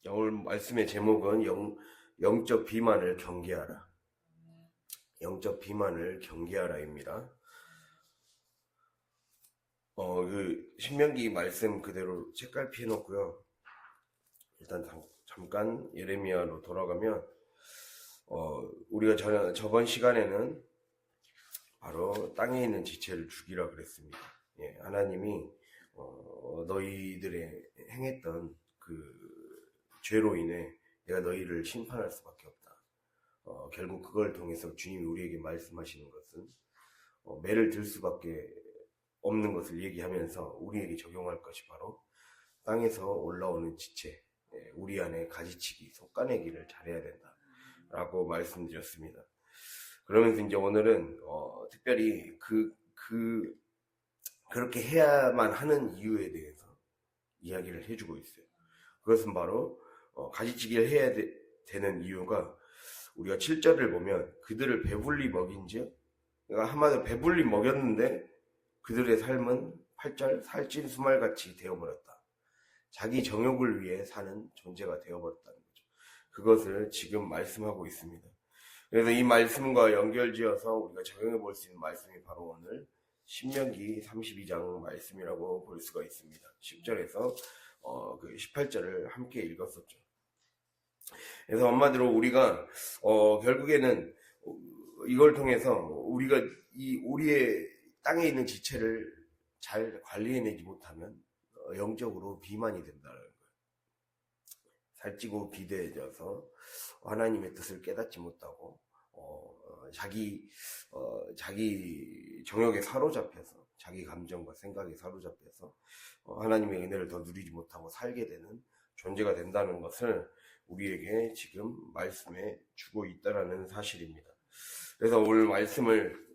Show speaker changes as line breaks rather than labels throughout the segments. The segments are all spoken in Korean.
오늘 말씀의 제목은 영적 비만을 경계하라. 영적 비만을 경계하라입니다. 신명기 말씀 그대로 책갈피 해놓고요. 일단 잠깐 예레미야로 돌아가면, 우리가 저번 시간에는 바로 땅에 있는 지체를 죽이라 그랬습니다. 예, 하나님이, 너희들의 행했던 그 죄로 인해 내가 너희를 심판할 수밖에 없다. 결국 그걸 통해서 주님이 우리에게 말씀하시는 것은 매를 들 수밖에 없는 것을 얘기하면서 우리에게 적용할 것이 바로 땅에서 올라오는 지체, 우리 안에 가지치기, 솎아내기를 잘해야 된다 라고 말씀드렸습니다. 그러면서 이제 오늘은 특별히 그렇게 해야만 하는 이유에 대해서 이야기를 해주고 있어요. 그것은 바로 가지치기를 해야 되는 이유가, 우리가 7절을 보면 그들을 배불리 먹인즉, 그러니까 한마디로 배불리 먹였는데 그들의 삶은 8절 살찐 수말같이 되어버렸다. 자기 정욕을 위해 사는 존재가 되어버렸다는 거죠. 그것을 지금 말씀하고 있습니다. 그래서 이 말씀과 연결지어서 우리가 적용해 볼 수 있는 말씀이 바로 오늘 신명기 32장 말씀이라고 볼 수가 있습니다. 10절에서 18절을 함께 읽었었죠. 그래서 한마디로 우리가 결국에는 이걸 통해서 우리가 우리의 땅에 있는 지체를 잘 관리해내지 못하면 영적으로 비만이 된다는 거예요. 살찌고 비대해져서 하나님의 뜻을 깨닫지 못하고 자기 정욕에 사로잡혀서, 자기 감정과 생각에 사로잡혀서 하나님의 은혜를 더 누리지 못하고 살게 되는 존재가 된다는 것을 우리에게 지금 말씀해 주고 있다는 사실입니다. 그래서 오늘 말씀을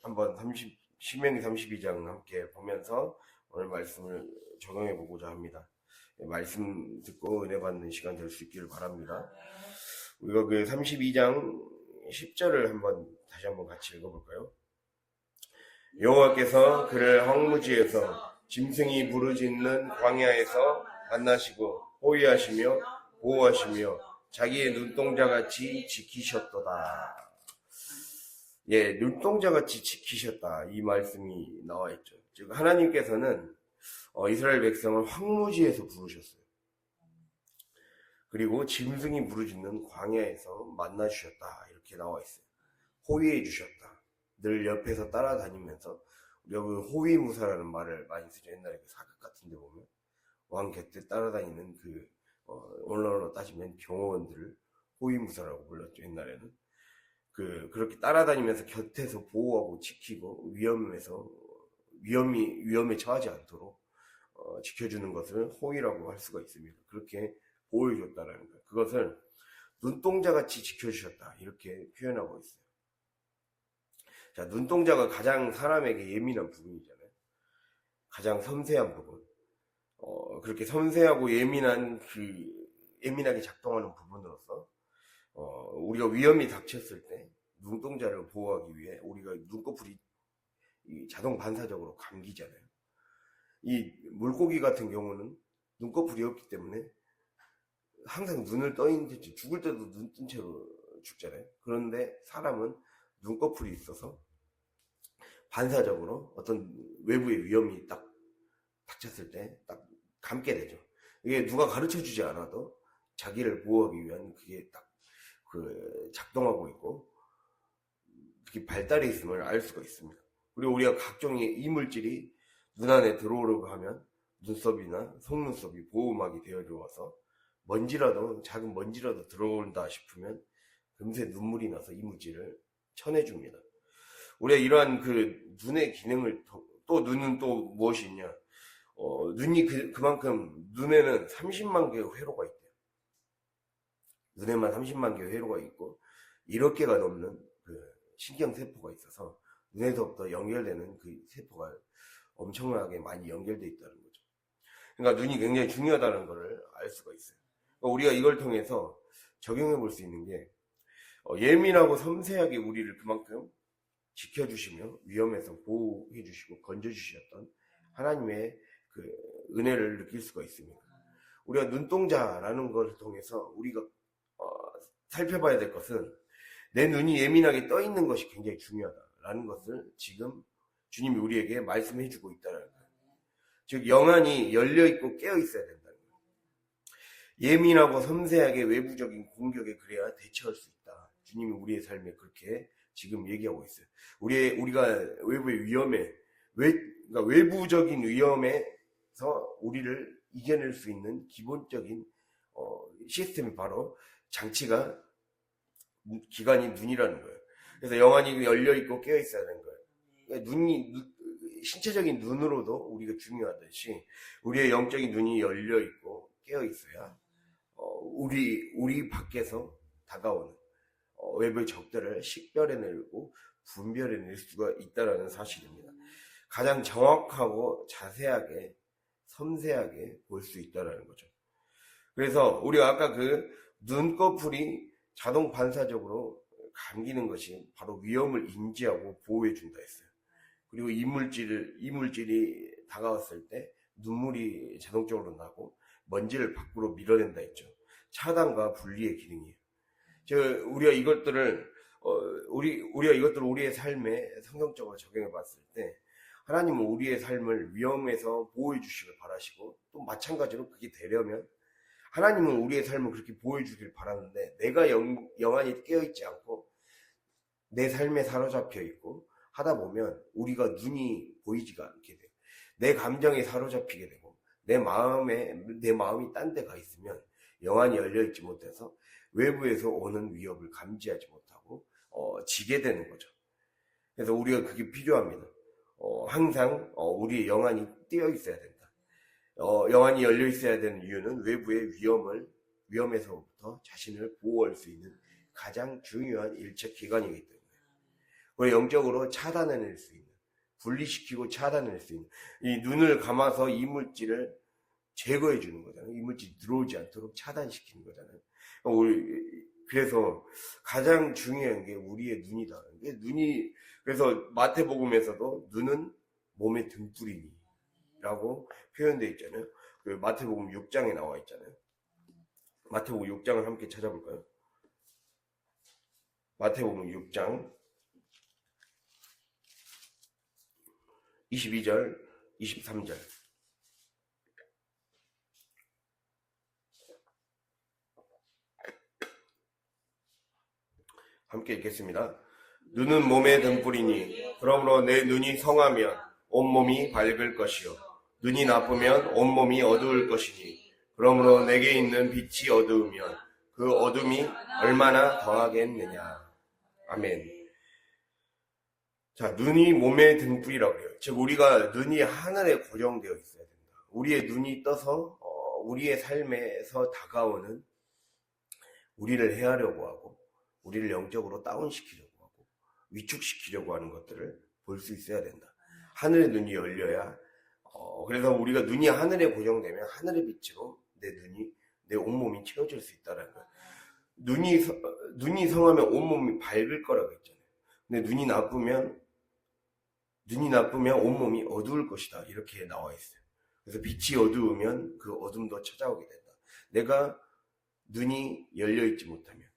한번 신명기 32장 함께 보면서 오늘 말씀을 적용해 보고자 합니다. 말씀 듣고 은혜 받는 시간 될 수 있기를 바랍니다. 우리가 32장 10절을 다시 한번 같이 읽어볼까요? 여호와께서 그를 황무지에서 짐승이 부르짖는 광야에서 만나시고 호위하시며 보호하시며 자기의 눈동자같이 지키셨도다. 예, 눈동자같이 지키셨다, 이 말씀이 나와 있죠. 즉 하나님께서는 이스라엘 백성을 황무지에서 부르셨어요. 그리고 짐승이 부르짖는 광야에서 만나주셨다, 이렇게 나와 있어요. 호위해 주셨다. 늘 옆에서 따라다니면서, 우리가 호위무사라는 말을 많이 쓰죠. 옛날에 사극 같은 데 보면 왕 곁에 따라다니는 오늘날로 따지면 경호원들을 호위무사라고 불렀죠. 옛날에는 그렇게 따라다니면서 곁에서 보호하고 지키고 위험에 처하지 않도록 지켜주는 것을 호위라고 할 수가 있습니다. 그렇게 보호해줬다는 거예요. 그것을 눈동자같이 지켜주셨다, 이렇게 표현하고 있어요. 자, 눈동자가 가장 사람에게 예민한 부분이잖아요. 가장 섬세한 부분. 그렇게 섬세하고 예민하게 작동하는 부분으로서 우리가 위험이 닥쳤을 때 눈동자를 보호하기 위해 우리가 눈꺼풀이 자동 반사적으로 감기잖아요. 이 물고기 같은 경우는 눈꺼풀이 없기 때문에 항상 눈을 떠 있는 채 죽을 때도 눈 뜬 채로 죽잖아요. 그런데 사람은 눈꺼풀이 있어서 반사적으로 어떤 외부의 위험이 딱 닥쳤을 때 딱 감게 되죠. 이게 누가 가르쳐 주지 않아도 자기를 보호하기 위한 그게 딱 작동하고 있고, 특히 발달해 있음을 알 수가 있습니다. 그리고 우리가 각종의 이물질이 눈 안에 들어오려고 하면 눈썹이나 속눈썹이 보호막이 되어주어서 작은 먼지라도 들어온다 싶으면 금세 눈물이 나서 이물질을 쳐내줍니다. 우리가 이러한 눈의 기능을, 또 눈은 또 무엇이 있냐? 눈이 그만큼 눈에는 30만 개의 회로가 있대요. 눈에만 30만 개의 회로가 있고 1억 개가 넘는 신경세포가 있어서 눈에서부터 연결되는 그 세포가 엄청나게 많이 연결되어 있다는 거죠. 그러니까 눈이 굉장히 중요하다는 것을 알 수가 있어요. 그러니까 우리가 이걸 통해서 적용해 볼 수 있는 게, 예민하고 섬세하게 우리를 그만큼 지켜주시며 위험에서 보호해 주시고 건져주셨던 하나님의 은혜를 느낄 수가 있습니다. 우리가 눈동자라는 걸 통해서 우리가 살펴봐야 될 것은 내 눈이 예민하게 떠 있는 것이 굉장히 중요하다라는 것을 지금 주님이 우리에게 말씀해 주고 있다는 거예요. 즉 영안이 열려 있고 깨어 있어야 된다는 거예요. 예민하고 섬세하게 외부적인 공격에 그래야 대처할 수 있다. 주님이 우리의 삶에 그렇게 지금 얘기하고 있어요. 우리가 외부의 위험에 그러니까 외부적인 위험에서 우리를 이겨낼 수 있는 기본적인 시스템이 바로 장치가 기관이 눈이라는 거예요. 그래서 영안이 열려 있고 깨어 있어야 되는 거예요. 그러니까 신체적인 눈으로도 우리가 중요하듯이 우리의 영적인 눈이 열려 있고 깨어 있어야 우리 밖에서 다가오는 외부의 적들을 식별해내고 분별해낼 수가 있다는 사실입니다. 가장 정확하고 자세하게 섬세하게 볼 수 있다는 거죠. 그래서 우리가 아까 그 눈꺼풀이 자동 반사적으로 감기는 것이 바로 위험을 인지하고 보호해 준다 했어요. 그리고 이물질이 다가왔을 때 눈물이 자동적으로 나고 먼지를 밖으로 밀어낸다 했죠. 차단과 분리의 기능이에요. 우리가 이것들을 우리의 삶에 성경적으로 적용해 봤을 때 하나님은 우리의 삶을 위험에서 보호해 주시길 바라시고 또 마찬가지로 그게 되려면 하나님은 우리의 삶을 그렇게 보호해 주길 바라는데 내가 영안이 깨어있지 않고 내 삶에 사로잡혀 있고 하다 보면 우리가 눈이 보이지가 않게 돼요. 내 감정에 사로잡히게 되고 내 마음이 딴 데 가 있으면 영안이 열려있지 못해서 외부에서 오는 위협을 감지하지 못하고 지게 되는 거죠. 그래서 우리가 그게 필요합니다. 항상 우리의 영안이 띄어 있어야 된다. 영안이 열려 있어야 되는 이유는 외부의 위험에서부터 자신을 보호할 수 있는 가장 중요한 일체 기관이기 때문에 그리고 영적으로 차단해낼 수 있는 분리시키고 차단해낼 수 있는 이 눈을 감아서 이물질을 제거해 주는 거잖아요. 이물질이 들어오지 않도록 차단시키는 거잖아요. 그래서 가장 중요한 게 우리의 눈이다. 그래서 마태복음에서도 눈은 몸의 등불이니라고 표현되어 있잖아요. 그 마태복음 6장에 나와 있잖아요. 마태복음 6장을 함께 찾아볼까요? 마태복음 6장 22절, 23절. 함께 읽겠습니다. 눈은 몸의 등불이니 그러므로 내 눈이 성하면 온몸이 밝을 것이요 눈이 나쁘면 온몸이 어두울 것이니 그러므로 내게 있는 빛이 어두우면 그 어둠이 얼마나 더하겠느냐. 아멘. 자, 눈이 몸의 등불이라고 해요. 즉 우리가 눈이 하늘에 고정되어 있어야 된다. 우리의 눈이 떠서 우리의 삶에서 다가오는 우리를 해하려고 하고 우리를 영적으로 다운시키려고 하고 위축시키려고 하는 것들을 볼 수 있어야 된다. 하늘의 눈이 열려야 그래서 우리가 눈이 하늘에 고정되면 하늘의 빛으로 내 온몸이 채워질 수 있다는 거예요. 눈이 성하면 온몸이 밝을 거라고 했잖아요. 근데 눈이 나쁘면 온몸이 어두울 것이다. 이렇게 나와 있어요. 그래서 빛이 어두우면 그 어둠도 찾아오게 된다. 내가 눈이 열려있지 못하면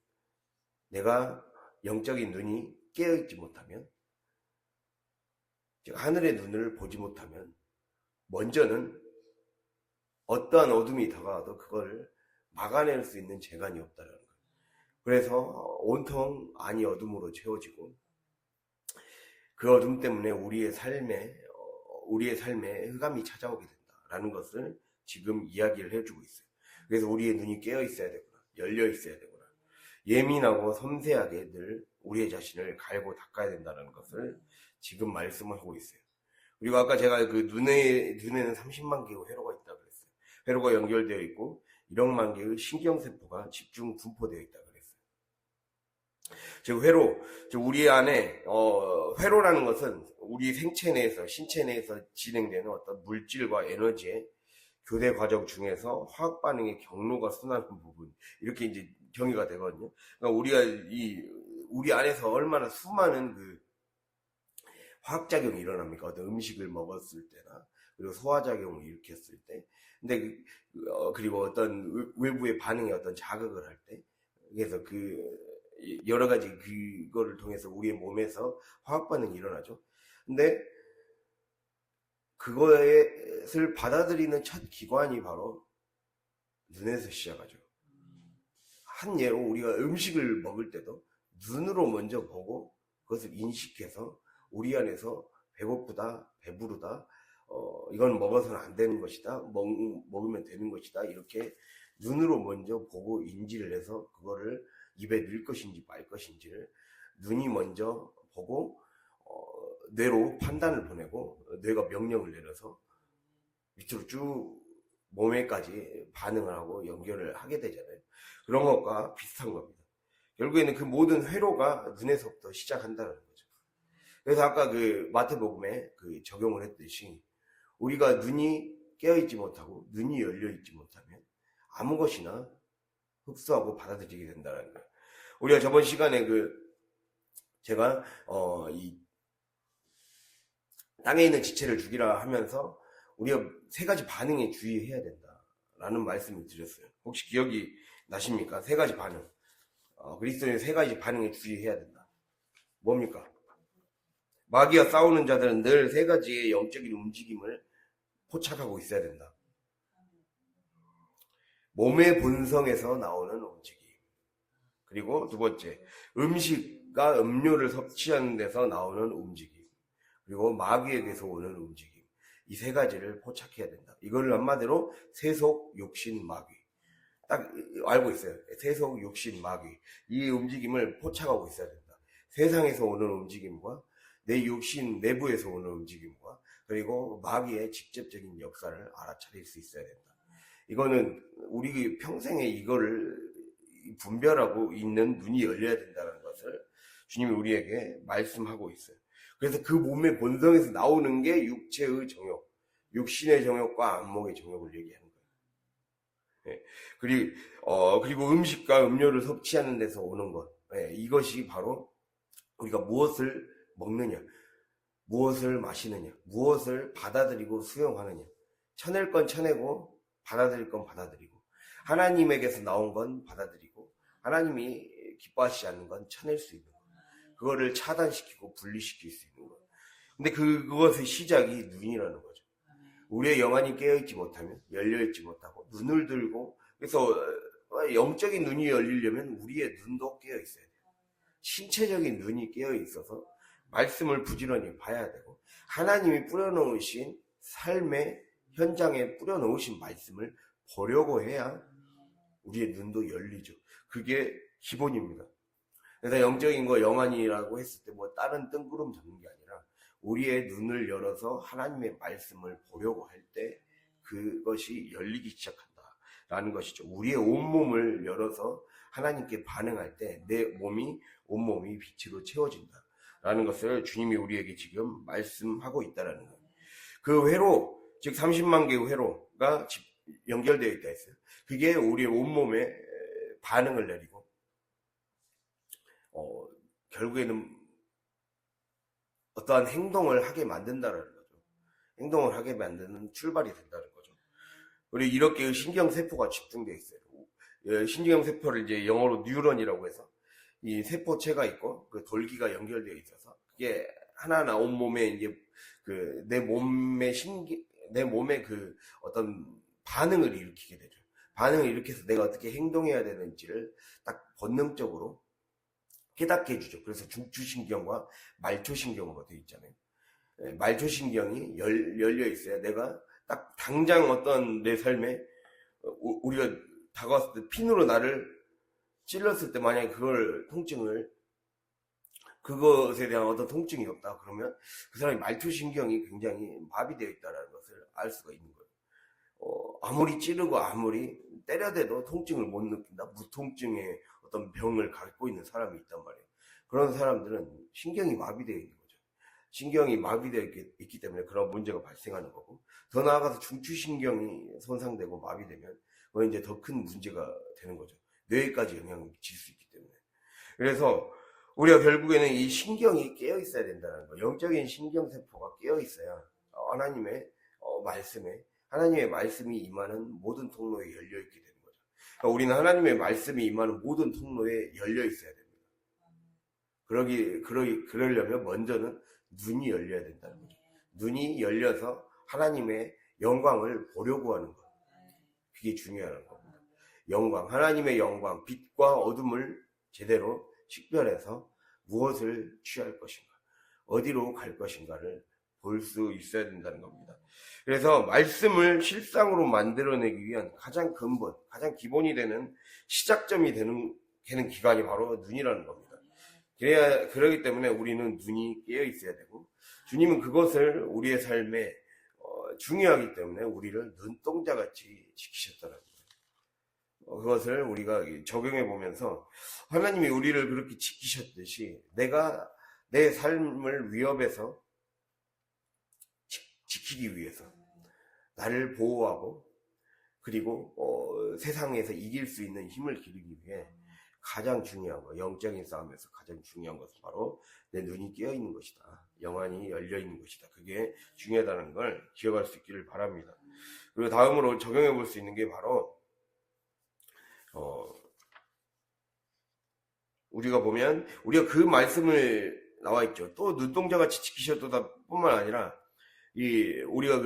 내가 영적인 눈이 깨어있지 못하면 즉 하늘의 눈을 보지 못하면 먼저는 어떠한 어둠이 다가와도 그걸 막아낼 수 있는 재간이 없다는 거예요. 그래서 온통 안이 어둠으로 채워지고 그 어둠 때문에 우리의 삶에 흑암이 찾아오게 된다라는 것을 지금 이야기를 해주고 있어요. 그래서 우리의 눈이 깨어 있어야 되구나, 열려 있어야 되구나, 예민하고 섬세하게 늘 우리의 자신을 갈고 닦아야 된다는 것을 지금 말씀하고 있어요. 그리고 아까 제가 그 눈에는 30만 개의 회로가 있다고 그랬어요. 회로가 연결되어 있고 1억만 개의 신경세포가 집중 분포되어 있다고 그랬어요. 즉 우리 안에 회로라는 것은 우리 신체 내에서 진행되는 어떤 물질과 에너지의 교대 과정 중에서 화학 반응의 경로가 순환하는 부분, 이렇게 이제 정의가 되거든요. 그러니까 우리 안에서 얼마나 수많은 그 화학작용이 일어납니까? 어떤 음식을 먹었을 때나, 그리고 소화작용을 일으켰을 때, 근데 그리고 어떤 외부의 반응에 어떤 자극을 할 때, 그래서 여러 가지 그거를 통해서 우리의 몸에서 화학 반응이 일어나죠. 근데 그것을 받아들이는 첫 기관이 바로 눈에서 시작하죠. 한 예로 우리가 음식을 먹을 때도 눈으로 먼저 보고 그것을 인식해서 우리 안에서 배고프다, 배부르다, 이건 먹어서는 안 되는 것이다, 먹으면 되는 것이다, 이렇게 눈으로 먼저 보고 인지를 해서 그거를 입에 넣을 것인지 말 것인지를 눈이 먼저 보고 뇌로 판단을 보내고 뇌가 명령을 내려서 밑으로 쭉 몸에까지 반응을 하고 연결을 하게 되잖아요. 그런 것과 비슷한 겁니다. 결국에는 그 모든 회로가 눈에서부터 시작한다는 거죠. 그래서 아까 그 마태복음에 그 적용을 했듯이 우리가 눈이 깨어있지 못하고 눈이 열려있지 못하면 아무 것이나 흡수하고 받아들이게 된다는 거예요. 우리가 저번 시간에 제가 이 땅에 있는 지체를 죽이라 하면서 우리가 세 가지 반응에 주의해야 된다라는 말씀을 드렸어요. 혹시 기억이 나십니까? 세 가지 반응. 그리스도인의 세 가지 반응에 주의해야 된다. 뭡니까? 마귀와 싸우는 자들은 늘 세 가지의 영적인 움직임을 포착하고 있어야 된다. 몸의 본성에서 나오는 움직임. 그리고 두 번째, 음식과 음료를 섭취하는 데서 나오는 움직임. 그리고 마귀에게서 오는 움직임. 이 세 가지를 포착해야 된다. 이거를 한마디로 세속, 육신, 마귀. 딱 알고 있어요. 세속, 육신, 마귀. 이 움직임을 포착하고 있어야 된다. 세상에서 오는 움직임과 내 육신 내부에서 오는 움직임과 그리고 마귀의 직접적인 역사를 알아차릴 수 있어야 된다. 이거는 우리 평생에 이거를 분별하고 있는 눈이 열려야 된다는 것을 주님이 우리에게 말씀하고 있어요. 그래서 그 몸의 본성에서 나오는 게 육체의 정욕, 육신의 정욕과 안목의 정욕을 얘기하는 거예요. 예. 그리고 음식과 음료를 섭취하는 데서 오는 것. 예. 이것이 바로 우리가 무엇을 먹느냐, 무엇을 마시느냐, 무엇을 받아들이고 수용하느냐. 쳐낼 건 쳐내고 받아들일 건 받아들이고 하나님에게서 나온 건 받아들이고 하나님이 기뻐하시지 않는 건 쳐낼 수 있는 것. 그거를 차단시키고 분리시킬 수 있는 것. 근데 그것의 시작이 눈이라는 거죠. 우리의 영안이 깨어있지 못하면, 열려있지 못하고 눈을 들고, 그래서 영적인 눈이 열리려면 우리의 눈도 깨어있어야 돼요. 신체적인 눈이 깨어있어서 말씀을 부지런히 봐야 되고 하나님이 뿌려놓으신 삶의 현장에 뿌려놓으신 말씀을 보려고 해야 우리의 눈도 열리죠. 그게 기본입니다. 그래서 영적인 거 영안이라고 했을 때 뭐 다른 뜬구름 잡는 게 아니라 우리의 눈을 열어서 하나님의 말씀을 보려고 할 때 그것이 열리기 시작한다라는 것이죠. 우리의 온몸을 열어서 하나님께 반응할 때 내 온몸이 빛으로 채워진다라는 것을 주님이 우리에게 지금 말씀하고 있다라는 거예요. 그 회로, 즉 30만 개의 회로가 연결되어 있다 했어요. 그게 우리의 온몸에 반응을 내리고 결국에는 어떠한 행동을 하게 만든다는 거죠. 행동을 하게 만드는 출발이 된다는 거죠. 그리고 이렇게 신경세포가 집중되어 있어요. 신경세포를 이제 영어로 뉴런이라고 해서 이 세포체가 있고 그 돌기가 연결되어 있어서 그게 하나하나 온몸에 이제 내 몸의 그 어떤 반응을 일으키게 되죠. 반응을 일으켜서 내가 어떻게 행동해야 되는지를 딱 본능적으로 깨닫게 해주죠. 그래서 중추신경과 말초신경으로 되어 있잖아요. 말초신경이 열려 있어야 내가 딱 당장 어떤 내 삶에 우리가 다가왔을 때 핀으로 나를 찔렀을 때 만약에 그것에 대한 어떤 통증이 없다 그러면 그 사람이 말초신경이 굉장히 마비되어 있다는 것을 알 수가 있는 거예요. 아무리 찌르고 아무리 때려대도 통증을 못 느낀다. 무통증의 어떤 병을 갖고 있는 사람이 있단 말이에요. 그런 사람들은 신경이 마비되어 있는 거죠. 신경이 마비되어 있기 때문에 그런 문제가 발생하는 거고 더 나아가서 중추신경이 손상되고 마비되면 그건 이제 더 큰 문제가 되는 거죠. 뇌에까지 영향을 미칠 수 있기 때문에. 그래서 우리가 결국에는 이 신경이 깨어 있어야 된다는 거. 영적인 신경세포가 깨어 있어야 하나님의 말씀에 하나님의 말씀이 임하는 모든 통로에 열려있게 되는 거죠. 그러니까 우리는 하나님의 말씀이 임하는 모든 통로에 열려있어야 됩니다. 그러려면 먼저는 눈이 열려야 된다는 거죠. 눈이 열려서 하나님의 영광을 보려고 하는 것. 그게 중요한 겁니다. 영광, 하나님의 영광, 빛과 어둠을 제대로 식별해서 무엇을 취할 것인가, 어디로 갈 것인가를 볼 수 있어야 된다는 겁니다. 그래서 말씀을 실상으로 만들어내기 위한 가장 근본, 가장 기본이 되는 시작점이 되는 기관이 바로 눈이라는 겁니다. 그러기 때문에 우리는 눈이 깨어 있어야 되고, 주님은 그것을 우리의 삶에 중요하기 때문에 우리를 눈동자같이 지키셨다는 거예요. 그것을 우리가 적용해 보면서 하나님이 우리를 그렇게 지키셨듯이 내가 내 삶을 위협에서 지키기 위해서 나를 보호하고 그리고 세상에서 이길 수 있는 힘을 기르기 위해 가장 중요한 거, 영적인 싸움에서 가장 중요한 것은 바로 내 눈이 깨어 있는 것이다. 영안이 열려 있는 것이다. 그게 중요하다는 걸 기억할 수 있기를 바랍니다. 그리고 다음으로 적용해 볼 수 있는 게 바로 우리가 보면 우리가 그 말씀을 나와 있죠. 또 눈동자같이 지키셨다 뿐만 아니라 우리가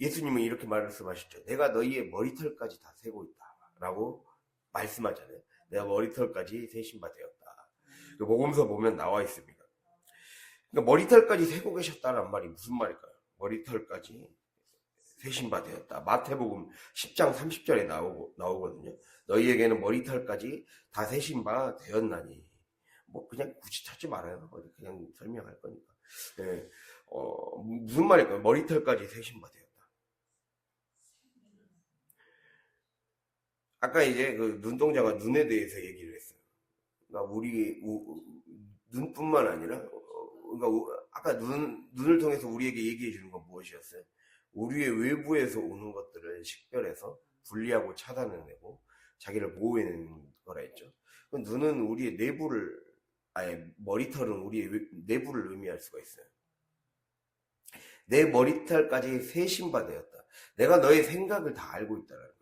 예수님은 이렇게 말씀하셨죠. 내가 너희의 머리털까지 다 세고 있다라고 말씀하잖아요. 내가 머리털까지 세신 바 되었다. 그 복음서 보면 나와 있습니다. 그러니까 머리털까지 세고 계셨다는 말이 무슨 말일까요? 머리털까지 세신 바 되었다. 마태복음 10장 30절에 나오거든요. 너희에게는 머리털까지 다 세신 바 되었나니. 뭐 그냥 굳이 찾지 말아요. 그냥 설명할 거니까. 네. 무슨 말일까요? 머리털까지 세신 바 되었다. 아까 이제 그 눈동자가 눈에 대해서 얘기를 했어요. 그러니까 우리 눈뿐만 아니라 그러니까 아까 눈을 통해서 우리에게 얘기해 주는 건 무엇이었어요? 우리의 외부에서 오는 것들을 식별해서 분리하고 차단해내고 자기를 보호해내는 거라 했죠. 눈은 우리의 내부를, 머리털은 우리의 내부를 의미할 수가 있어요. 내 머리털까지 세신 바 되었다. 내가 너의 생각을 다 알고 있다는 거예요.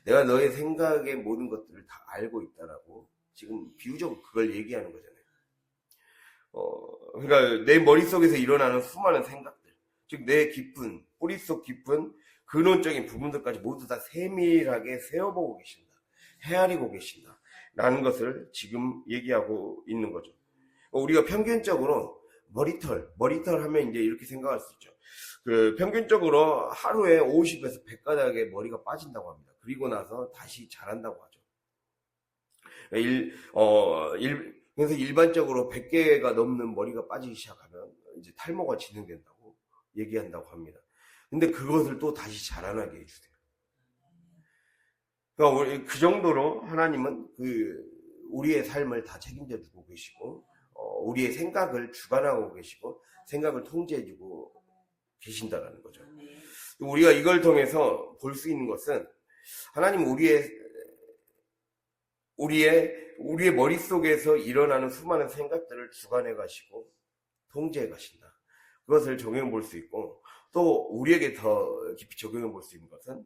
내가 너의 생각의 모든 것들을 다 알고 있다라고 지금 비유적으로 그걸 얘기하는 거잖아요. 그러니까 내 머릿속에서 일어나는 수많은 생각들, 즉 내 뿌릿속 깊은 근원적인 부분들까지 모두 다 세밀하게 세어보고 계신다. 헤아리고 계신다. 라는 것을 지금 얘기하고 있는 거죠. 우리가 평균적으로 머리털 하면 이제 이렇게 생각할 수 있죠. 평균적으로 하루에 50에서 100가닥의 머리가 빠진다고 합니다. 그리고 나서 다시 자란다고 하죠. 그래서 일반적으로 100개가 넘는 머리가 빠지기 시작하면 이제 탈모가 진행된다고 얘기한다고 합니다. 근데 그것을 또 다시 자라나게 해주세요. 그러니까 그 정도로 하나님은 우리의 삶을 다 책임져 주고 계시고, 우리의 생각을 주관하고 계시고, 생각을 통제해주고 계신다는 거죠. 우리가 이걸 통해서 볼 수 있는 것은 하나님은 우리의 머릿속에서 일어나는 수많은 생각들을 주관해 가시고 통제해 가신다. 그것을 적용해 볼 수 있고, 또 우리에게 더 깊이 적용해 볼 수 있는 것은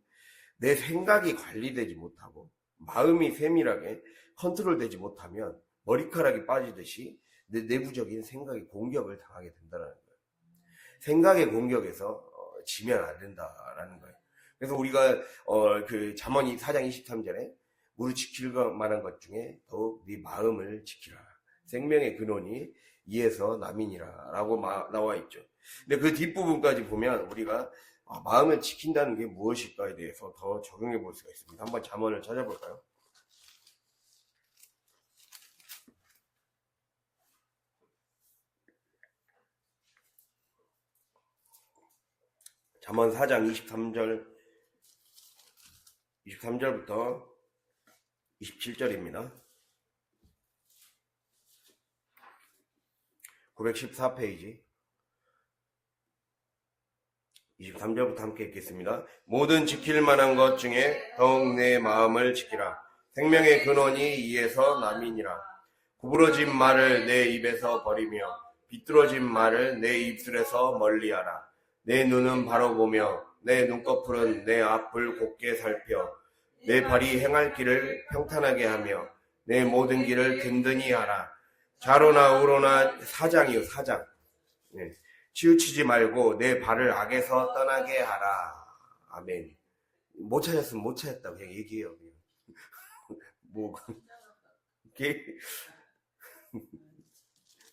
내 생각이 관리되지 못하고 마음이 세밀하게 컨트롤되지 못하면 머리카락이 빠지듯이 내 내부적인 생각이 공격을 당하게 된다는 거예요. 생각의 공격에서 지면 안 된다라는 거예요. 그래서 우리가 잠언이 4장 23절에 무릇 지킬 만한 것 중에 더욱 네 마음을 지키라. 생명의 근원이 이에서 남이니라 라고 나와 있죠. 근데 그 뒷부분까지 보면 우리가 마음을 지킨다는 게 무엇일까에 대해서 더 적용해 볼 수가 있습니다. 한번 잠언을 찾아볼까요? 잠언 4장 23절부터 27절입니다. 914페이지 23절부터 함께 읽겠습니다. 모든 지킬 만한 것 중에 더욱 내 마음을 지키라. 생명의 근원이 이에서 남이니라. 구부러진 말을 내 입에서 버리며 비뚤어진 말을 내 입술에서 멀리하라. 내 눈은 바로 보며 내 눈꺼풀은 내 앞을 곧게 살펴 내 발이 행할 길을 평탄하게 하며 내 모든 길을 든든히 하라. 좌로나 우로나 사장이요, 사장. 네. 치우치지 말고 내 발을 악에서 떠나게 하라. 아멘. 못 찾았으면 못 찾았다고 그냥 얘기해요. 그냥. 뭐,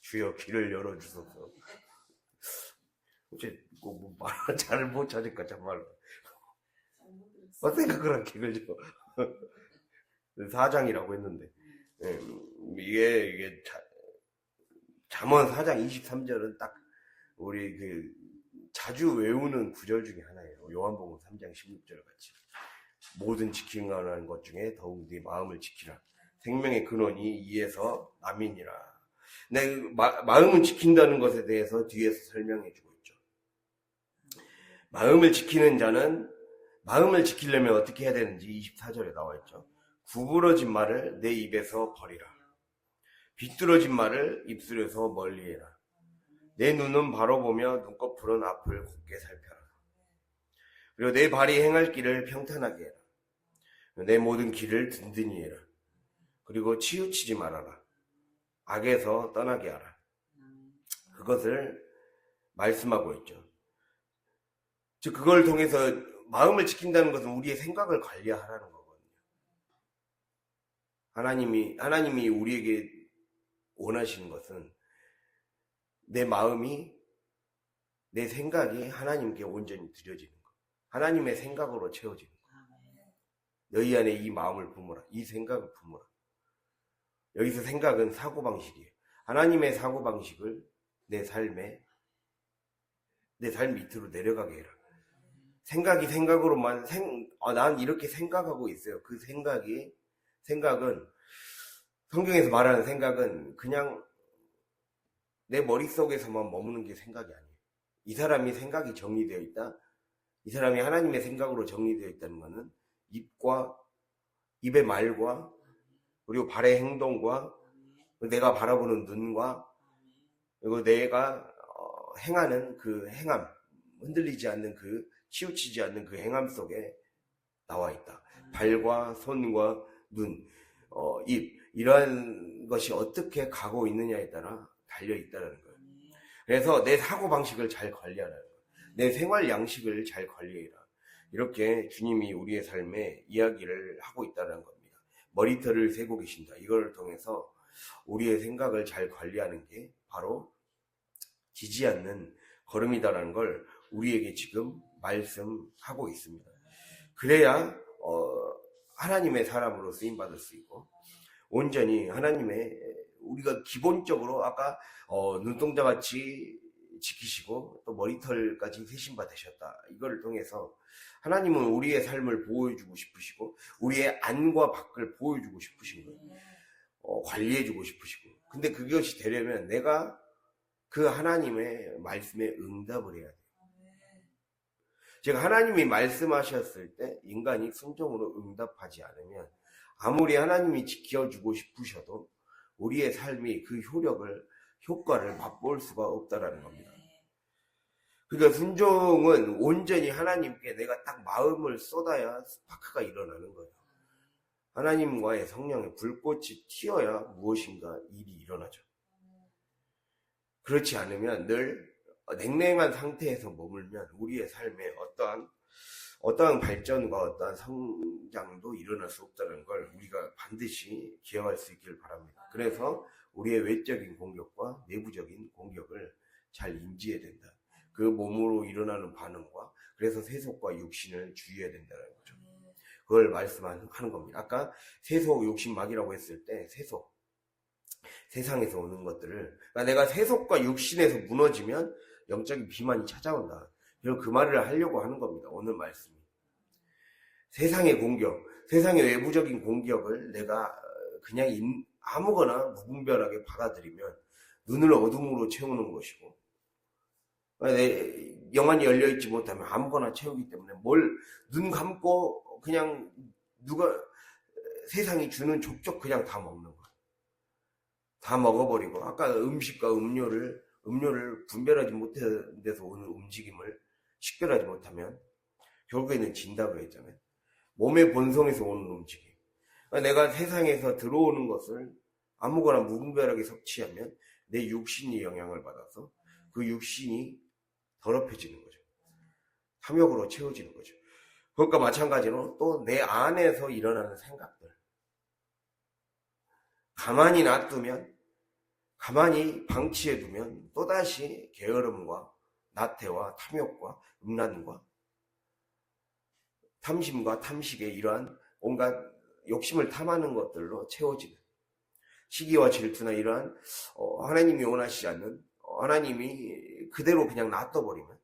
주여 길을 열어주소서. 어째 뭐 말을 잘 못 찾을까 참말로. 어떻게 그런 길을 줘? 사장이라고 했는데 이게 잠언 4장 23절은 딱 우리 그 자주 외우는 구절 중에 하나예요. 요한복음 3장 16절 같이 모든 지키는 것 중에 더욱 네 마음을 지키라. 생명의 근원이 이에서 남이니라. 내 마음을 지킨다는 것에 대해서 뒤에서 설명해주고 있죠. 마음을 지키는 자는 마음을 지키려면 어떻게 해야 되는지 24절에 나와 있죠. 구부러진 말을 내 입에서 버리라. 비뚤어진 말을 입술에서 멀리해라. 내 눈은 바로 보며 눈꺼풀은 앞을 곧게 살펴라. 그리고 내 발이 행할 길을 평탄하게 해라. 내 모든 길을 든든히 해라. 그리고 치우치지 말아라. 악에서 떠나게 하라. 그것을 말씀하고 있죠. 즉 그걸 통해서 마음을 지킨다는 것은 우리의 생각을 관리하라는 거거든요. 하나님이 우리에게 원하시는 것은 내 마음이, 내 생각이 하나님께 온전히 드려지는 것. 하나님의 생각으로 채워지는 것. 너희 안에 이 마음을 품어라. 이 생각을 품어라. 여기서 생각은 사고방식이에요. 하나님의 사고방식을 내 삶 밑으로 내려가게 해라. 생각이 생각으로만 난 이렇게 생각하고 있어요. 그 생각은 성경에서 말하는 생각은 그냥 내 머릿속에서만 머무는 게 생각이 아니에요. 이 사람이 생각이 정리되어 있다. 이 사람이 하나님의 생각으로 정리되어 있다는 것은 입의 말과 그리고 발의 행동과 내가 바라보는 눈과 그리고 내가 행하는 그 행함, 흔들리지 않는 그 치우치지 않는 그 행함 속에 나와 있다. 발과 손과 눈, 입 이러한 것이 어떻게 가고 있느냐에 따라 달려 있다는 거예요. 그래서 내 사고방식을 잘 관리하라는 거예요. 내 생활 양식을 잘 관리해라. 이렇게 주님이 우리의 삶에 이야기를 하고 있다는 겁니다. 머리털을 세고 계신다. 이걸 통해서 우리의 생각을 잘 관리하는 게 바로 지지 않는 걸음이다라는 걸 우리에게 지금 말씀하고 있습니다. 그래야 하나님의 사람으로 쓰임받을 수 있고 온전히 하나님의 우리가 기본적으로 아까 눈동자같이 지키시고 또 머리털까지 세신 바 되셨다. 이걸 통해서 하나님은 우리의 삶을 보여주고 싶으시고 우리의 안과 밖을 보여주고 싶으신 거예요. 관리해주고 싶으시고. 근데 그것이 되려면 내가 그 하나님의 말씀에 응답을 해야 돼요. 제가 하나님이 말씀하셨을 때 인간이 순종으로 응답하지 않으면 아무리 하나님이 지켜주고 싶으셔도 우리의 삶이 그 효과를 맛볼 수가 없다라는 겁니다. 그러니까 순종은 온전히 하나님께 내가 딱 마음을 쏟아야 스파크가 일어나는 거예요. 하나님과의 성령의 불꽃이 튀어야 무엇인가 일이 일어나죠. 그렇지 않으면 늘 냉랭한 상태에서 머물면 우리의 삶에 어떠한 발전과 어떠한 성장도 일어날 수 없다는 걸 우리가 반드시 기억할 수 있기를 바랍니다. 그래서 우리의 외적인 공격과 내부적인 공격을 잘 인지해야 된다. 그 몸으로 일어나는 반응과 그래서 세속과 육신을 주의해야 된다는 거죠. 그걸 말씀하는 겁니다. 아까 세속, 욕심막이라고 했을 때 세상에서 오는 것들을 그러니까 내가 세속과 육신에서 무너지면 영적인 비만이 찾아온다. 그 말을 하려고 하는 겁니다. 오늘 말씀이. 세상의 공격, 세상의 외부적인 공격을 내가 그냥 아무거나 무분별하게 받아들이면 눈을 어둠으로 채우는 것이고 내 영안이 열려있지 못하면 아무거나 채우기 때문에 눈 감고 그냥 누가 세상이 주는 족족 그냥 다 먹는 거예요. 다 먹어버리고 아까 음식과 음료를 분별하지 못한 데서 오는 움직임을 식별하지 못하면 결국에는 진다 그랬잖아요. 몸의 본성에서 오는 움직임. 그러니까 내가 세상에서 들어오는 것을 아무거나 무분별하게 섭취하면 내 육신이 영향을 받아서 그 육신이 더럽혀지는 거죠. 탐욕으로 채워지는 거죠. 그것과 마찬가지로 또 내 안에서 일어나는 생각들. 가만히 놔두면, 가만히 방치해두면 또다시 게으름과 나태와 탐욕과 음란과 탐심과 탐식의 이러한 온갖 욕심을 탐하는 것들로 채워지는 시기와 질투나 이러한 하나님이 원하시지 않는 하나님이 그대로 그냥 놔둬버리면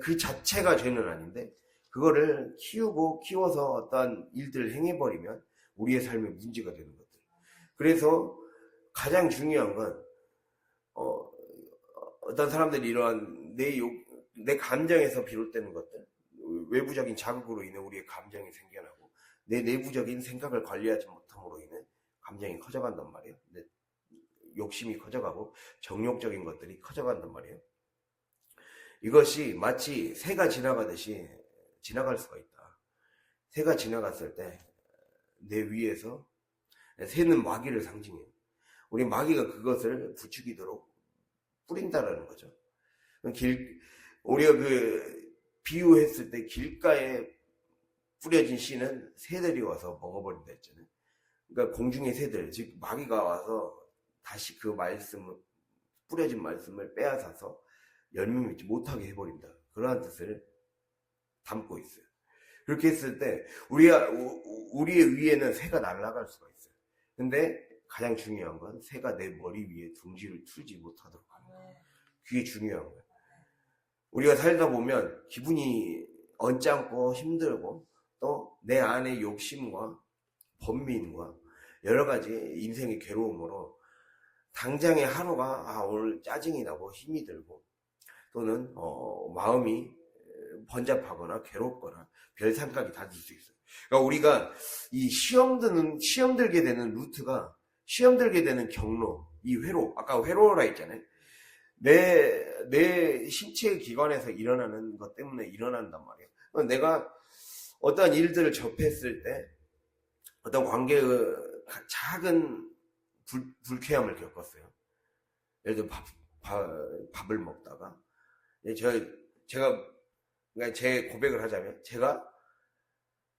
그 자체가 죄는 아닌데 그거를 키우고 키워서 어떠한 일들을 행해버리면 우리의 삶에 문제가 되는 것들. 그래서 가장 중요한 건 어떤 사람들이 이러한 내 감정에서 비롯되는 것들, 외부적인 자극으로 인해 우리의 감정이 생겨나고 내 내부적인 생각을 관리하지 못함으로 인해 감정이 커져간단 말이에요. 욕심이 커져가고 정욕적인 것들이 커져간단 말이에요. 이것이 마치 새가 지나가듯이 지나갈 수가 있다. 새가 지나갔을 때 내 위에서 새는 마귀를 상징해요. 우리 마귀가 그것을 부추기도록 뿌린다라는 거죠. 우리가 비유했을 때 길가에 뿌려진 씨는 새들이 와서 먹어버린다 했잖아요. 그러니까 공중의 새들, 즉 마귀가 와서 다시 그 뿌려진 말씀을 빼앗아서 열매 맺지 못하게 해버린다. 그러한 뜻을 담고 있어요. 그렇게 했을 때 우리의 위에는 새가 날아갈 수가 있어요. 근데 가장 중요한 건 새가 내 머리 위에 둥지를 틀지 못하도록 하는 거예요. 그게 중요한 거예요. 우리가 살다 보면 기분이 언짢고 힘들고 또 내 안의 욕심과 번민과 여러 가지 인생의 괴로움으로 당장의 하루가 오늘 짜증이 나고 힘이 들고 또는 마음이 번잡하거나 괴롭거나 별상각이 다 들 수 있어요. 그러니까 우리가 이 시험 들게 되는 루트가 시험 들게 되는 경로, 이 회로, 아까 회로라 했잖아요. 내 신체 기관에서 일어나는 것 때문에 일어난단 말이에요. 내가 어떤 일들을 접했을 때 어떤 관계의 작은 불쾌함을 겪었어요. 예를 들어 밥을 먹다가 제가 제 고백을 하자면 제가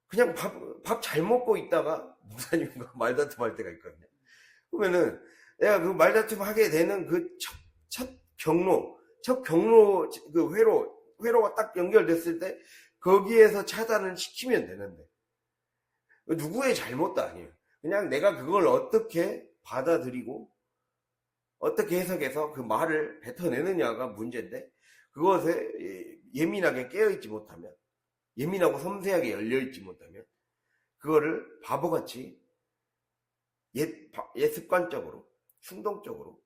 그냥 밥 잘 먹고 있다가 목사님과 말다툼할 때가 있거든요. 그러면은 내가 그 말다툼 하게 되는 그 첫 경로 그 회로가 딱 연결됐을 때 거기에서 차단을 시키면 되는데 누구의 잘못도 아니에요. 그냥 내가 그걸 어떻게 받아들이고 어떻게 해석해서 그 말을 뱉어내느냐가 문제인데 그것에 예민하게 깨어있지 못하면 예민하고 섬세하게 열려있지 못하면 그거를 바보같이 습관적으로 충동적으로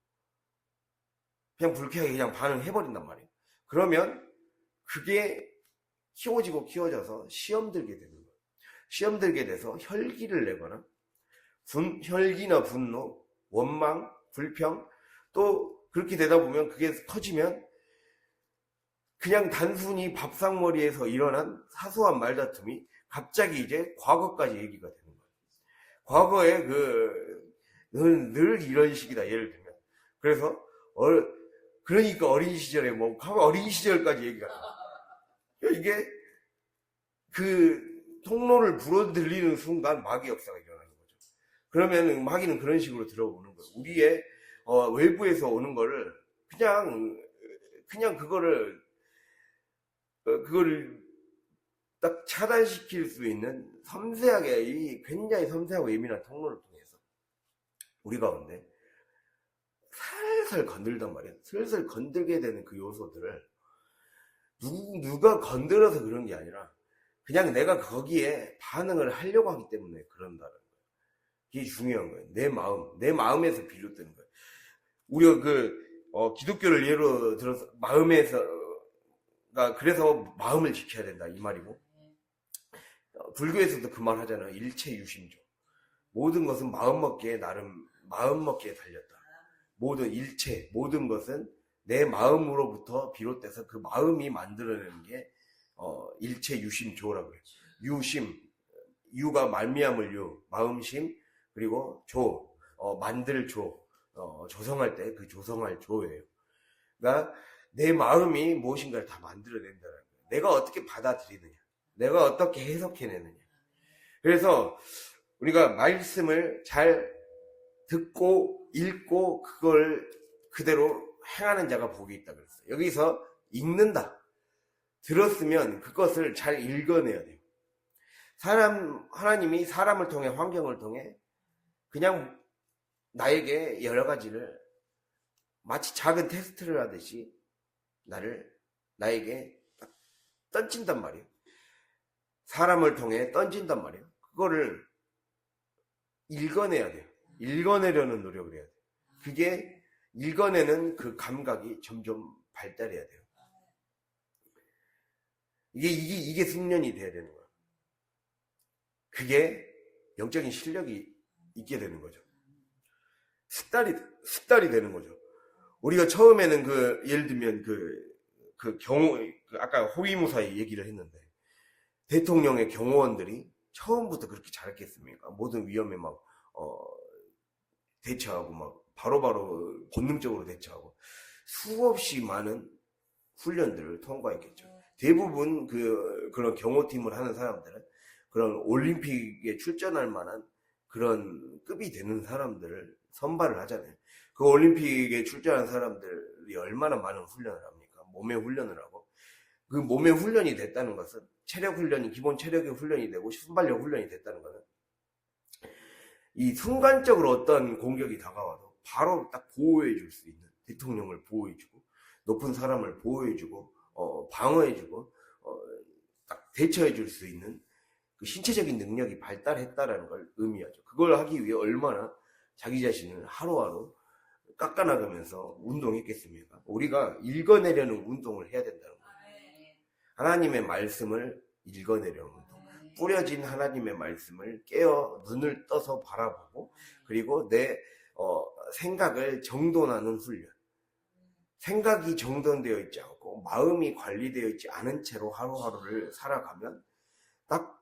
그냥 불쾌하게 그냥 반응해버린단 말이에요. 그러면 그게 키워져서 시험 들게 되는 거예요. 시험 들게 돼서 혈기를 내거나 혈기나 분노, 원망, 불평 또 그렇게 되다 보면 그게 터지면 그냥 단순히 밥상머리에서 일어난 사소한 말다툼이 갑자기 이제 과거까지 얘기가 되는 거예요. 과거에 늘 이런 식이다, 예를 들면. 그래서, 그러니까 어린 시절에 어린 시절까지 얘기가 돼요. 이게 그 통로를 불어들리는 순간 마귀 역사가 일어나는 거죠. 그러면 마귀는 그런 식으로 들어오는 거예요. 우리의 외부에서 오는 거를 그냥 그거를 딱 차단시킬 수 있는 굉장히 섬세하고 예민한 통로를 통해서 우리 가운데 살살 건들단 말이에요. 슬슬 건들게 되는 그 요소들을 누가 건드려서 그런 게 아니라 그냥 내가 거기에 반응을 하려고 하기 때문에 그런다는 거예요. 그게 중요한 거예요. 내 마음에서 비롯되는 거예요. 우리가 기독교를 예로 들어서 그래서 마음을 지켜야 된다 이 말이고 불교에서도 그 말 하잖아요. 일체유심조. 모든 것은 마음먹기에 달렸다. 모든 것은 내 마음으로부터 비롯돼서 그 마음이 만들어내는 게 일체 유심조라고 해요. 유심, 유가 말미암을 유, 마음심, 그리고 조, 만들 조, 조성할 때 그 조성할 조예요. 그러니까 내 마음이 무엇인가를 다 만들어낸다는 거예요. 내가 어떻게 받아들이느냐, 내가 어떻게 해석해내느냐. 그래서 우리가 말씀을 잘 듣고 읽고 그걸 그대로 행하는 자가 복이 있다 그랬어요. 여기서 읽는다. 들었으면 그것을 잘 읽어내야 돼요. 하나님이 사람을 통해, 환경을 통해 그냥 나에게 여러 가지를 마치 작은 테스트를 하듯이 나에게 던진단 말이에요. 사람을 통해 던진단 말이에요. 그거를 읽어내야 돼요. 읽어내려는 노력을 해야 돼요. 그게 읽어내는 그 감각이 점점 발달해야 돼요. 이게 숙련이 돼야 되는 거예요. 그게 영적인 실력이 있게 되는 거죠. 습달이 되는 거죠. 우리가 처음에는 예를 들면 아까 호위무사의 얘기를 했는데, 대통령의 경호원들이 처음부터 그렇게 잘했겠습니까? 모든 위험에 대처하고 바로바로 본능적으로 대처하고 수없이 많은 훈련들을 통과했겠죠. 대부분 그런 경호팀을 하는 사람들은 그런 올림픽에 출전할 만한 그런 급이 되는 사람들을 선발을 하잖아요. 그 올림픽에 출전한 사람들이 얼마나 많은 훈련을 합니까? 몸의 훈련을 하고, 그 몸의 훈련이 됐다는 것은 기본 체력의 훈련이 되고 순발력 훈련이 됐다는 것은 이 순간적으로 어떤 공격이 다가와도 바로 딱 보호해 줄 수 있는, 대통령을 보호해 주고 높은 사람을 보호해 주고 방어해 주고 딱 대처해 줄 수 있는 그 신체적인 능력이 발달했다라는 걸 의미하죠. 그걸 하기 위해 얼마나 자기 자신을 하루하루 깎아나가면서 운동했겠습니까? 우리가 읽어내려는 운동을 해야 된다는 거예요. 하나님의 말씀을 읽어내려는 운동. 뿌려진 하나님의 말씀을 깨어 눈을 떠서 바라보고, 그리고 내 생각을 정돈하는 훈련. 생각이 정돈되어 있지 않고 마음이 관리되어 있지 않은 채로 하루하루를 살아가면 딱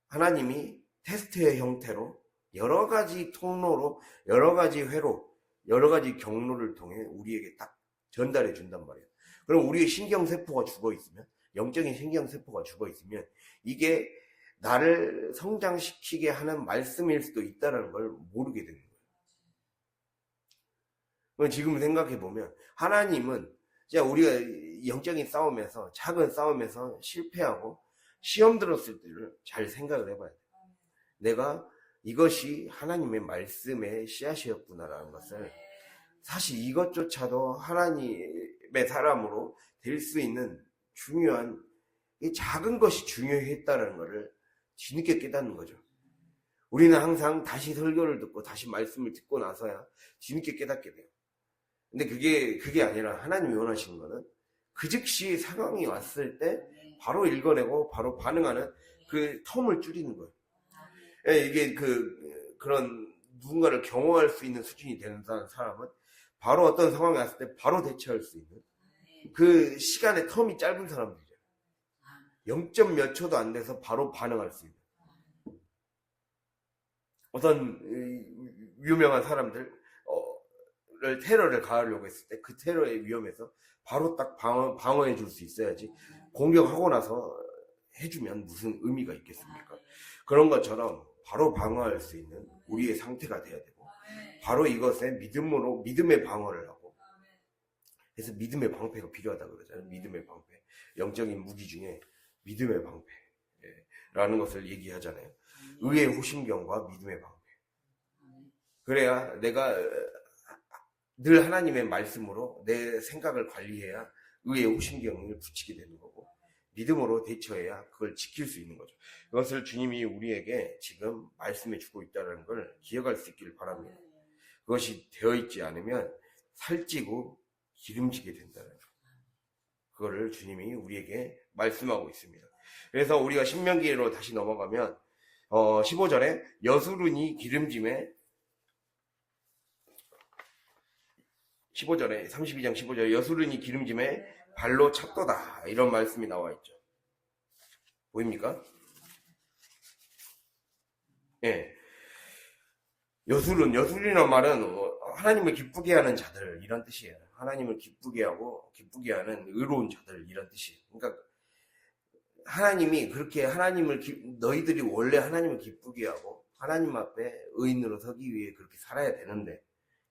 하나님이 테스트의 형태로 여러 가지 통로로, 여러 가지 회로, 여러 가지 경로를 통해 우리에게 딱 전달해 준단 말이에요. 그럼 우리의 신경세포가 죽어 있으면, 영적인 신경세포가 죽어 있으면 이게 나를 성장시키게 하는 말씀일 수도 있다는 걸 모르게 되는 거예요. 지금 생각해 보면 하나님은 우리가 영적인 싸움에서, 작은 싸움에서 실패하고 시험 들었을 때를 잘 생각을 해봐야 돼요. 내가 이것이 하나님의 말씀의 씨앗이었구나라는 것을, 사실 이것조차도 하나님의 사람으로 될 수 있는 중요한, 이 작은 것이 중요했다는 것을 뒤늦게 깨닫는 거죠. 우리는 항상 다시 설교를 듣고 다시 말씀을 듣고 나서야 뒤늦게 깨닫게 돼요. 근데 그게 아니라 하나님이 원하시는 거는 그 즉시 상황이 왔을 때 바로 읽어내고 바로 반응하는 그 텀을 줄이는 거예요. 이게 그런 누군가를 경호할 수 있는 수준이 되는 사람은 바로 어떤 상황이 왔을 때 바로 대처할 수 있는 그 시간의 텀이 짧은 사람들이죠. 0점 몇 초도 안 돼서 바로 반응할 수 있는 어떤 유명한 사람들 테러를 가하려고 했을 때 그 테러의 위험에서 바로 딱 방어해 줄 수 있어야지, 공격하고 나서 해주면 무슨 의미가 있겠습니까? 그런 것처럼 바로 방어할 수 있는 우리의 상태가 돼야 되고, 바로 이것에 믿음의 방어를 하고, 그래서 믿음의 방패가 필요하다고 그러잖아요. 믿음의 방패, 영적인 무기 중에 믿음의 방패라는 것을 얘기하잖아요. 의의 호심경과 믿음의 방패. 그래야 내가 늘 하나님의 말씀으로 내 생각을 관리해야 의의 호심경을 붙이게 되는 거고, 믿음으로 대처해야 그걸 지킬 수 있는 거죠. 그것을 주님이 우리에게 지금 말씀해 주고 있다는 걸 기억할 수 있기를 바랍니다. 그것이 되어 있지 않으면 살찌고 기름지게 된다는 거. 그거를 주님이 우리에게 말씀하고 있습니다. 그래서 우리가 신명기로 다시 넘어가면 15절에 여수run이 기름짐에, 32장 15절에 여수run이 기름짐에 발로 찼도다, 이런 말씀이 나와 있죠. 보입니까? 예. 여술이란 말은 하나님을 기쁘게 하는 자들 이런 뜻이에요. 하나님을 기쁘게 하고 기쁘게 하는 의로운 자들 이런 뜻이에요. 그러니까 하나님이 그렇게 너희들이 원래 하나님을 기쁘게 하고 하나님 앞에 의인으로 서기 위해 그렇게 살아야 되는데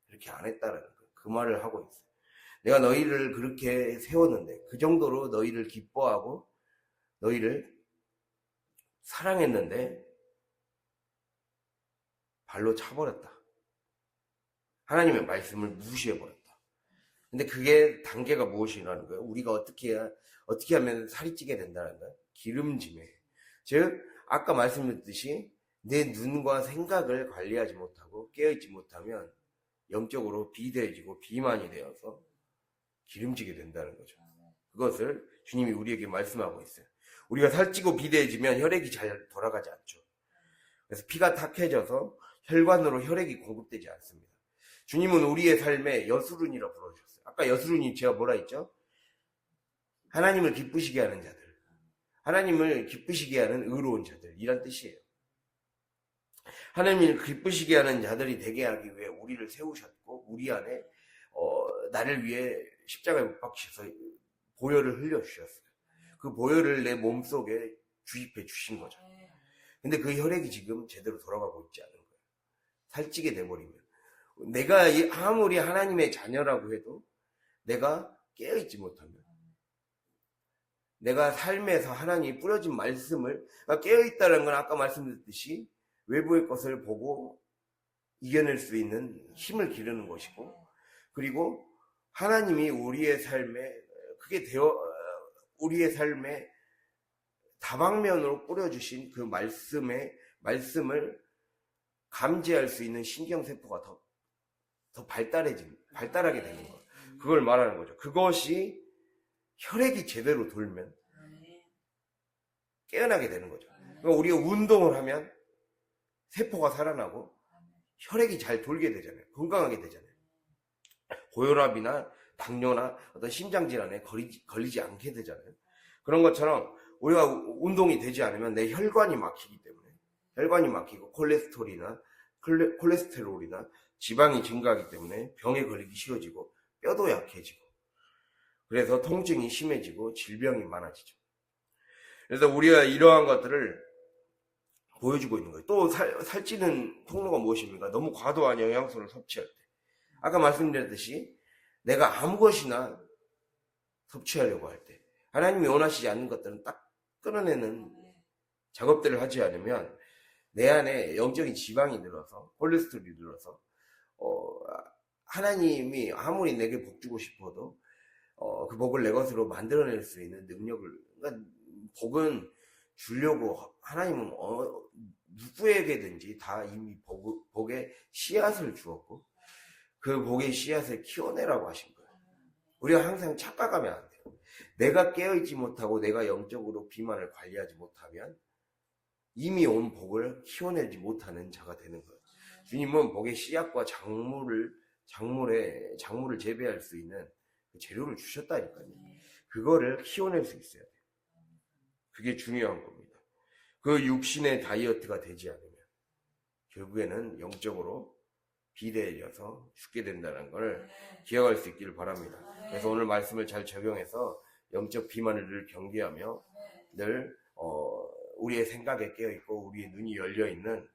그렇게 안 했다라는 거예요. 그 말을 하고 있어요. 내가 너희를 그렇게 세웠는데 그 정도로 너희를 기뻐하고 너희를 사랑했는데 발로 차버렸다. 하나님의 말씀을 무시해버렸다. 근데 그게 단계가 무엇이라는 거예요? 우리가 어떻게 하면 살이 찌게 된다는 거예요? 기름짐에. 즉, 아까 말씀드렸듯이 내 눈과 생각을 관리하지 못하고 깨어있지 못하면 영적으로 비대해지고 비만이 되어서 기름지게 된다는 거죠. 그것을 주님이 우리에게 말씀하고 있어요. 우리가 살찌고 비대해지면 혈액이 잘 돌아가지 않죠. 그래서 피가 탁해져서 혈관으로 혈액이 공급되지 않습니다. 주님은 우리의 삶에 여수룬이라고 불러주셨어요. 아까 여수룬이 제가 뭐라 했죠? 하나님을 기쁘시게 하는 자들, 하나님을 기쁘시게 하는 의로운 자들 이란 뜻이에요. 하나님을 기쁘시게 하는 자들이 되게 하기 위해 우리를 세우셨고 우리 안에 나를 위해 십자가에 못 박히셔서 보혈을 흘려주셨어요. 그 보혈을 내 몸속에 주입해 주신 거죠. 근데 그 혈액이 지금 제대로 돌아가고 있지 않은 거예요. 살찌게 돼버리면 내가 아무리 하나님의 자녀라고 해도 내가 깨어있지 못하면 내가 삶에서 하나님이 뿌려진 말씀을 깨어있다는 건 아까 말씀드렸듯이 외부의 것을 보고 이겨낼 수 있는 힘을 기르는 것이고 그리고 하나님이 우리의 삶에 우리의 삶에 다방면으로 뿌려주신 그 말씀을 감지할 수 있는 신경세포가 더 발달하게 되는 거예요. 그걸 말하는 거죠. 그것이 혈액이 제대로 돌면 깨어나게 되는 거죠. 그러니까 우리가 운동을 하면 세포가 살아나고 혈액이 잘 돌게 되잖아요. 건강하게 되잖아요. 고혈압이나 당뇨나 어떤 심장질환에 걸리지 않게 되잖아요. 그런 것처럼 우리가 운동이 되지 않으면 내 혈관이 막히기 때문에 혈관이 막히고 콜레스테롤이나 지방이 증가하기 때문에 병에 걸리기 쉬워지고 뼈도 약해지고 그래서 통증이 심해지고 질병이 많아지죠. 그래서 우리가 이러한 것들을 보여주고 있는 거예요. 또 살찌는 통로가 무엇입니까? 너무 과도한 영양소를 섭취할 때. 아까 말씀드렸듯이 내가 아무 것이나 섭취하려고 할 때 하나님이 원하시지 않는 것들은 딱 끊어내는 작업들을 하지 않으면 내 안에 영적인 지방이 늘어서 콜레스테롤이 늘어서 하나님이 아무리 내게 복 주고 싶어도 그 복을 내 것으로 만들어낼 수 있는 능력을 그러니까 복은 주려고 하나님은 누구에게든지 다 이미 복의 씨앗을 주었고 그 복의 씨앗을 키워내라고 하신 거예요. 우리가 항상 착각하면 안 돼요. 내가 깨어있지 못하고 내가 영적으로 비만을 관리하지 못하면 이미 온 복을 키워내지 못하는 자가 되는 거예요. 주님은 복의 씨앗과 작물을 재배할 수 있는 재료를 주셨다니까요. 그거를 키워낼 수 있어야 돼요. 그게 중요한 겁니다. 그 육신의 다이어트가 되지 않으면 결국에는 영적으로 비대해져서 죽게 된다는 걸 기억할 수 있기를 바랍니다. 그래서 오늘 말씀을 잘 적용해서 영적 비만을 늘 경계하며 늘 우리의 생각에 깨어있고 우리의 눈이 열려있는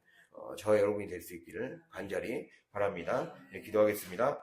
저와 여러분이 될 수 있기를 간절히 바랍니다. 네, 기도하겠습니다.